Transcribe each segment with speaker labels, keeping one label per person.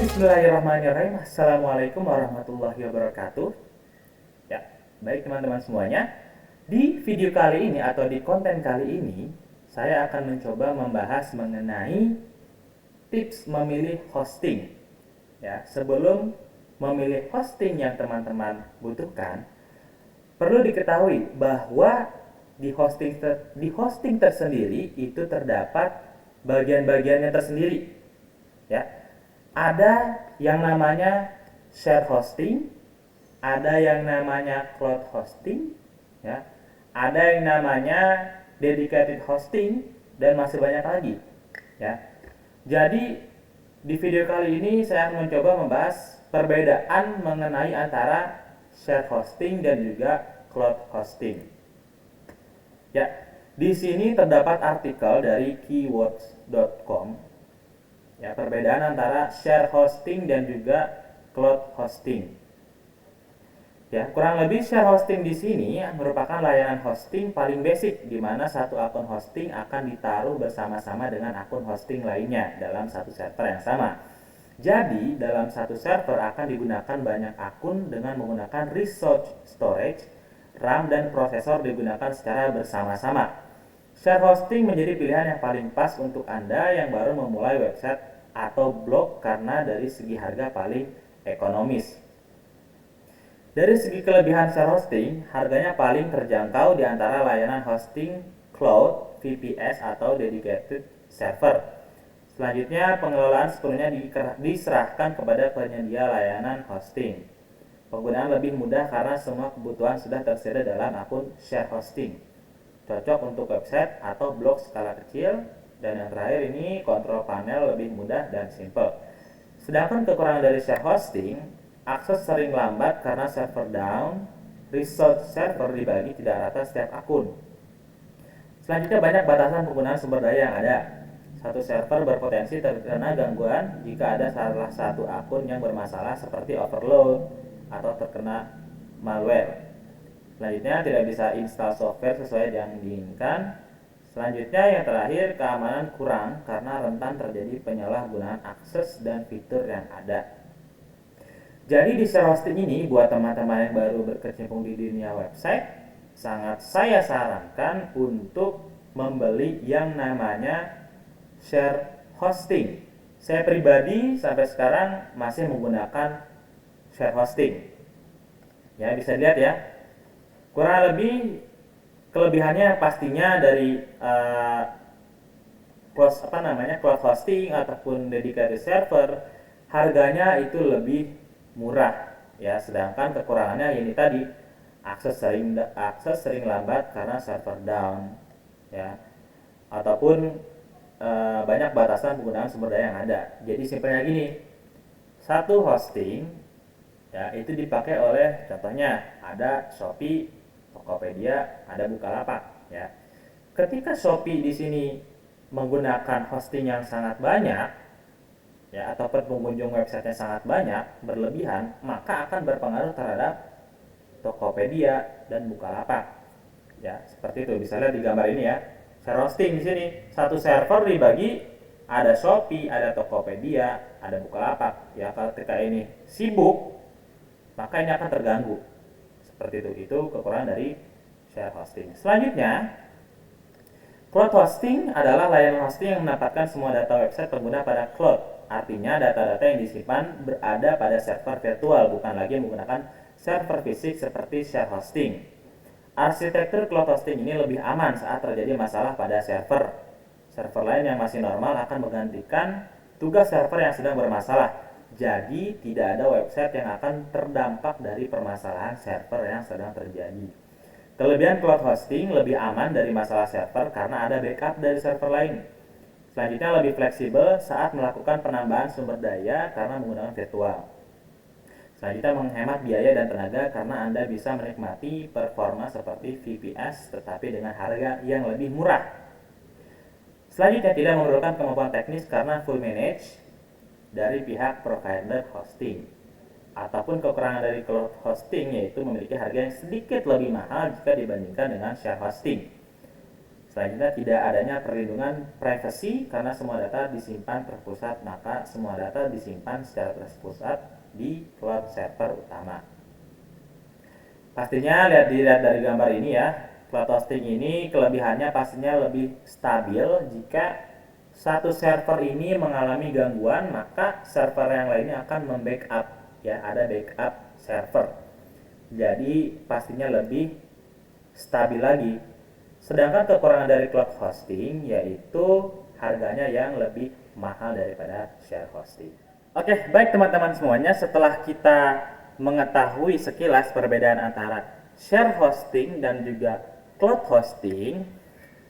Speaker 1: Bismillahirrahmanirrahim. Assalamualaikum warahmatullahi wabarakatuh. Ya, baik teman-teman semuanya. Di video kali ini atau di konten kali ini, saya akan mencoba membahas mengenai tips memilih hosting. Ya, sebelum memilih hosting yang teman-teman butuhkan, perlu diketahui bahwa di hosting tersendiri itu terdapat bagian-bagiannya tersendiri. Ya, ada yang namanya share hosting, ada yang namanya cloud hosting, ya, ada yang namanya dedicated hosting, dan masih banyak lagi. Ya, jadi di video kali ini saya akan mencoba membahas perbedaan mengenai antara share hosting dan juga cloud hosting. Ya, di sini terdapat artikel dari keywords.com. Ya, perbedaan antara share hosting dan juga cloud hosting. Ya, kurang lebih share hosting di sini merupakan layanan hosting paling basic di mana satu akun hosting akan ditaruh bersama-sama dengan akun hosting lainnya dalam satu server yang sama. Jadi, dalam satu server akan digunakan banyak akun dengan menggunakan resource storage, RAM, dan prosesor digunakan secara bersama-sama. Share hosting menjadi pilihan yang paling pas untuk Anda yang baru memulai website atau blog karena dari segi harga paling ekonomis. Dari segi kelebihan share hosting, harganya paling terjangkau di antara layanan hosting cloud, VPS, atau dedicated server. Selanjutnya, pengelolaan sepenuhnya diserahkan kepada penyedia layanan hosting. Penggunaan lebih mudah karena semua kebutuhan sudah tersedia dalam akun share hosting. Cocok untuk website atau blog skala kecil, dan yang terakhir ini kontrol panel lebih mudah dan simple. Sedangkan kekurangan dari share hosting, akses sering lambat karena server down, resource server dibagi tidak rata setiap akun. Selanjutnya, banyak batasan penggunaan sumber daya yang ada. Satu server berpotensi terkena gangguan jika ada salah satu akun yang bermasalah seperti overload atau terkena malware. Selanjutnya, tidak bisa install software sesuai yang diinginkan. Selanjutnya, yang terakhir, keamanan kurang karena rentan terjadi penyalahgunaan akses dan fitur yang ada. Jadi di share hosting ini, buat teman-teman yang baru berkecimpung di dunia website, sangat saya sarankan untuk membeli yang namanya share hosting. Saya pribadi sampai sekarang masih menggunakan share hosting. Ya, bisa dilihat ya. Kurang lebih kelebihannya pastinya dari cloud hosting ataupun dedicated server, harganya itu lebih murah ya. Sedangkan kekurangannya ini tadi, akses sering lambat karena server down ya, ataupun banyak batasan penggunaan sumber daya yang ada. Jadi simpelnya gini, satu hosting ya itu dipakai oleh, contohnya ada Shopee, Tokopedia, ada Bukalapak ya. Ketika Shopee di sini menggunakan hosting yang sangat banyak ya, ataupun pengunjung websitenya sangat banyak berlebihan, maka akan berpengaruh terhadap Tokopedia dan Bukalapak. Ya, seperti itu. Bisa lihat di gambar ini ya. Share hosting di sini, satu server dibagi, ada Shopee, ada Tokopedia, ada Bukalapak. Ya, kalau ketika ini sibuk, maka ini akan terganggu. Seperti itu. Itu kekurangan dari share hosting. Selanjutnya, cloud hosting adalah layanan hosting yang menempatkan semua data website pengguna pada cloud. Artinya data-data yang disimpan berada pada server virtual, bukan lagi menggunakan server fisik seperti share hosting. Arsitektur cloud hosting ini lebih aman saat terjadi masalah pada server. Server lain yang masih normal akan menggantikan tugas server yang sedang bermasalah. Jadi tidak ada website yang akan terdampak dari permasalahan server yang sedang terjadi. Kelebihan cloud hosting lebih aman dari masalah server karena ada backup dari server lain. Selanjutnya, lebih fleksibel saat melakukan penambahan sumber daya karena menggunakan virtual. Selanjutnya, menghemat biaya dan tenaga karena Anda bisa menikmati performa seperti VPS tetapi dengan harga yang lebih murah. Selanjutnya, tidak memerlukan kemampuan teknis karena full manage dari pihak provider hosting. Ataupun kekurangan dari cloud hosting yaitu memiliki harga yang sedikit lebih mahal jika dibandingkan dengan share hosting. Selanjutnya, tidak adanya perlindungan privasi karena semua data disimpan terpusat, maka semua data disimpan secara terpusat di cloud server utama. Pastinya dilihat dari gambar ini ya, cloud hosting ini kelebihannya pastinya lebih stabil. Jika satu server ini mengalami gangguan, maka server yang lainnya akan membackup, ya, ada backup server. Jadi pastinya lebih stabil lagi. Sedangkan kekurangan dari cloud hosting yaitu harganya yang lebih mahal daripada share hosting. Oke, baik teman-teman semuanya, setelah kita mengetahui sekilas perbedaan antara share hosting dan juga cloud hosting,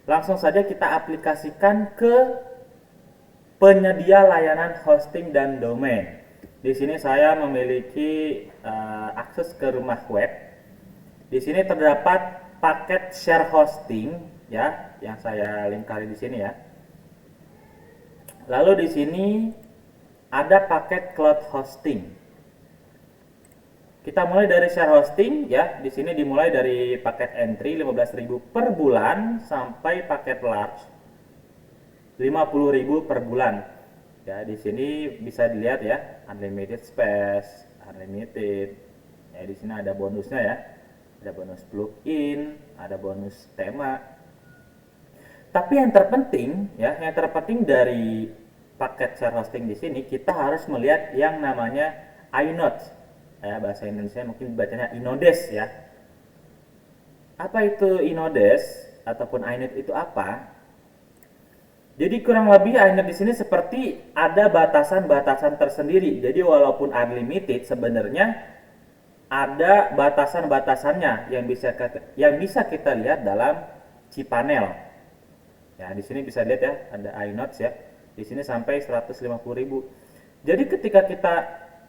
Speaker 1: langsung saja kita aplikasikan ke penyedia layanan hosting dan domain. Di sini saya memiliki akses ke rumah web. Di sini terdapat paket share hosting ya, yang saya lingkari di sini ya. Lalu di sini ada paket cloud hosting. Kita mulai dari share hosting ya. Di sini dimulai dari paket entry 15.000 per bulan sampai paket large 50.000 per bulan. Ya, di sini bisa dilihat ya, unlimited space, unlimited. Ya, di sini ada bonusnya ya. Ada bonus plugin, ada bonus tema. Tapi yang terpenting ya, yang terpenting dari paket share hosting di sini, kita harus melihat yang namanya iNodes. Ya, bahasa Indonesia mungkin bacanya Inodes ya. Apa itu Inodes ataupun iNode itu apa? Jadi kurang lebih iNode di sini seperti ada batasan-batasan tersendiri. Jadi walaupun unlimited, sebenarnya ada batasan-batasannya yang bisa kita lihat dalam cPanel. Ya, di sini bisa lihat ya, ada iNodes ya. Di sini sampai 150.000. Jadi ketika kita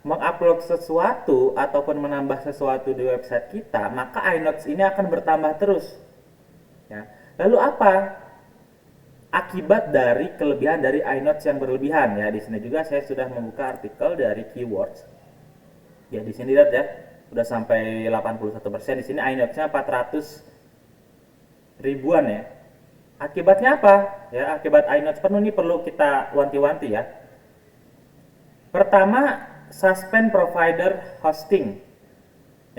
Speaker 1: mengupload sesuatu ataupun menambah sesuatu di website kita, maka iNodes ini akan bertambah terus. Ya. Lalu apa akibat dari kelebihan dari iNodes yang berlebihan? Ya, di sini juga saya sudah membuka artikel dari keywords. Ya, di sini lihat ya, udah sampai 81%. Di sini iNodes-nya 400 ribuan ya. Akibatnya apa? Ya, akibat iNodes penuh ini perlu kita wanti-wanti ya. Pertama, suspend provider hosting.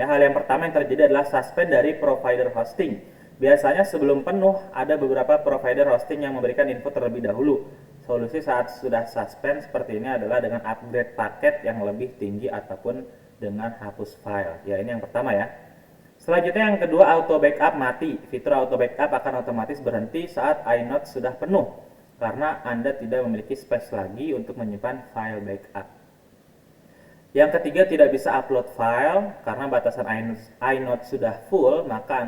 Speaker 1: Ya, hal yang pertama yang terjadi adalah suspend dari provider hosting. Biasanya sebelum penuh ada beberapa provider hosting yang memberikan info terlebih dahulu. Solusi saat sudah suspend seperti ini adalah dengan upgrade paket yang lebih tinggi ataupun dengan hapus file. Ya, ini yang pertama ya. Selanjutnya yang kedua, auto backup mati. Fitur auto backup akan otomatis berhenti saat iNodes sudah penuh karena Anda tidak memiliki space lagi untuk menyimpan file backup. Yang ketiga, tidak bisa upload file karena batasan iNodes sudah full, maka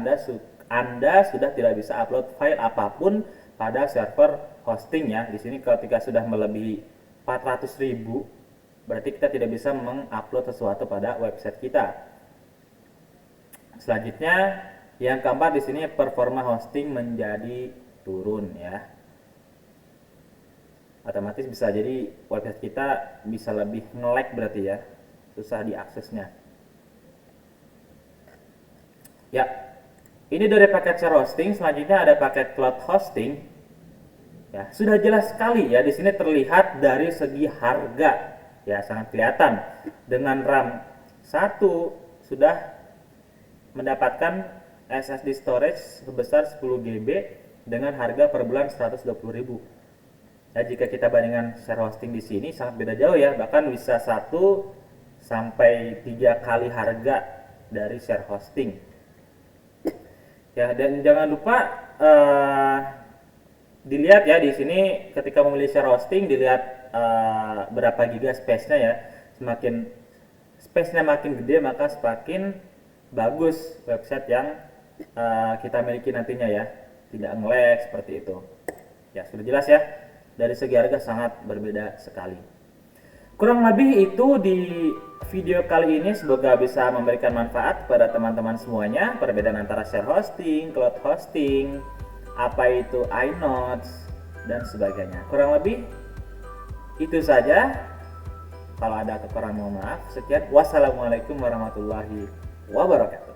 Speaker 1: Anda sudah tidak bisa upload file apapun pada server hosting ya. Di sini ketika sudah melebihi 400.000, berarti kita tidak bisa mengupload sesuatu pada website kita. Selanjutnya, yang keempat di sini performa hosting menjadi turun ya. Otomatis bisa jadi website kita bisa lebih nge-lag berarti ya, susah diaksesnya. Ya, ini dari paket share hosting. Selanjutnya ada paket cloud hosting. Ya, sudah jelas sekali ya, di sini terlihat dari segi harga ya, sangat kelihatan. Dengan RAM 1 sudah mendapatkan SSD storage sebesar 10 GB dengan harga per bulan 120.000. Ya, jika kita bandingkan share hosting di sini sangat beda jauh ya, bahkan bisa 1 sampai 3 kali harga dari share hosting. Ya, dan jangan lupa dilihat ya di sini ketika memilih share hosting, dilihat berapa giga space-nya ya. Semakin space-nya makin gede, maka semakin bagus website yang kita miliki nantinya ya, tidak nge-lag seperti itu. Ya, sudah jelas ya, dari segi harga sangat berbeda sekali. Kurang lebih itu di video kali ini, semoga bisa memberikan manfaat kepada teman-teman semuanya. Perbedaan antara share hosting, cloud hosting, apa itu iNodes dan sebagainya. Kurang lebih itu saja. Kalau ada kekurangan mohon maaf. Sekian, wassalamualaikum warahmatullahi wabarakatuh.